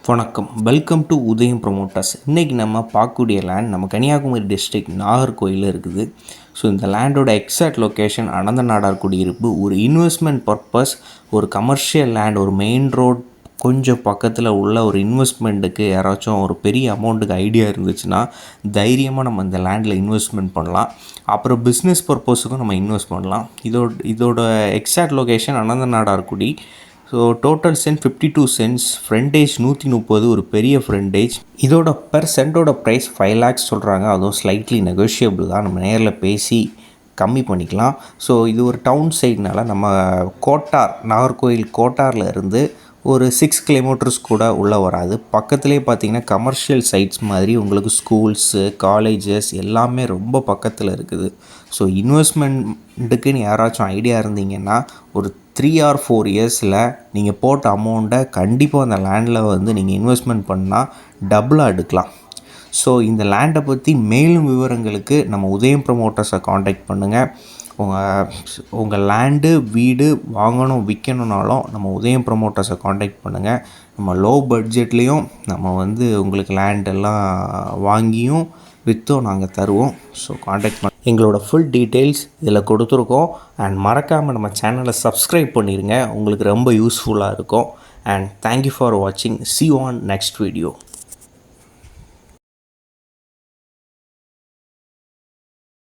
வணக்கம். Welcome to உதயம் promoters. இன்றைக்கி நம்ம பார்க்கக்கூடிய லேண்ட் நம்ம கன்னியாகுமரி டிஸ்ட்ரிக்ட் நாகர்கோயிலில் இருக்குது. ஸோ இந்த லேண்டோட எக்ஸாக்ட் லொக்கேஷன் அனந்த நாடார் குடியிருப்பு. ஒரு இன்வெஸ்ட்மெண்ட் பர்பஸ், ஒரு கமர்ஷியல் லேண்ட், ஒரு மெயின் ரோட் கொஞ்சம் பக்கத்தில் உள்ள ஒரு இன்வெஸ்ட்மெண்ட்டுக்கு யாராச்சும் ஒரு பெரிய அமௌண்ட்டுக்கு ஐடியா இருந்துச்சுன்னா தைரியமாக நம்ம இந்த லேண்டில் இன்வெஸ்ட்மெண்ட் பண்ணலாம். அப்புறம் பிஸ்னஸ் பர்பஸுக்கும் நம்ம இன்வெஸ்ட் பண்ணலாம். இதோட exact location Anantha Nadar Kudi. So total cent 52 cents, frontage 130, ஒரு பெரிய ஃப்ரண்டேஜ். இதோட பெர் சென்ட்டோட ப்ரைஸ் 5 lakhs சொல்கிறாங்க. அதுவும் ஸ்லைட்லி நெகோஷியபிள் தான், நம்ம நேரில் பேசி கம்மி பண்ணிக்கலாம். ஸோ இது ஒரு டவுன் சைட்னால நம்ம நாகர்கோயில் கோட்டாரில் இருந்து ஒரு 6 kilometers கூட உள்ளே வராது. பக்கத்துலேயே பார்த்திங்கன்னா கமர்ஷியல் சைட்ஸ் மாதிரி உங்களுக்கு ஸ்கூல்ஸு, காலேஜஸ் எல்லாமே ரொம்ப பக்கத்தில் இருக்குது. ஸோ இன்வெஸ்ட்மெண்ட்டுக்குன்னு யாராச்சும் ஐடியா இருந்தீங்கன்னா ஒரு 3 or 4 yearsல நீங்கள் போட்ட அமௌண்ட்டை கண்டிப்பாக அந்த லேண்டில் நீங்கள் இன்வெஸ்ட்மெண்ட் பண்ணால் டபுளாக எடுக்கலாம். ஸோ இந்த லேண்டை பற்றி மேலும் விவரங்களுக்கு நம்ம உதயம் ப்ரொமோட்டர்ஸை காண்டாக்ட் பண்ணுங்கள். உங்கள் லேண்டு, வீடு வாங்கணும் விற்கணுன்னாலும் நம்ம உதயம் ப்ரொமோட்டர்ஸை காண்டாக்ட் பண்ணுங்கள். நம்ம லோ பட்ஜெட்லேயும் நம்ம உங்களுக்கு லேண்டெல்லாம் வாங்கியும் விற்றும் நாங்கள் தருவோம். ஸோ காண்டாக்ட் எங்களோட ஃபுல் டீட்டெயில்ஸ் இதில் கொடுத்துருக்கோம். அண்ட் மறக்காமல் நம்ம சேனலை சப்ஸ்கிரைப் பண்ணிடுங்க, உங்களுக்கு ரொம்ப யூஸ்ஃபுல்லாக இருக்கும். அண்ட் தேங்க்யூ ஃபார் வாட்சிங். See you on next video.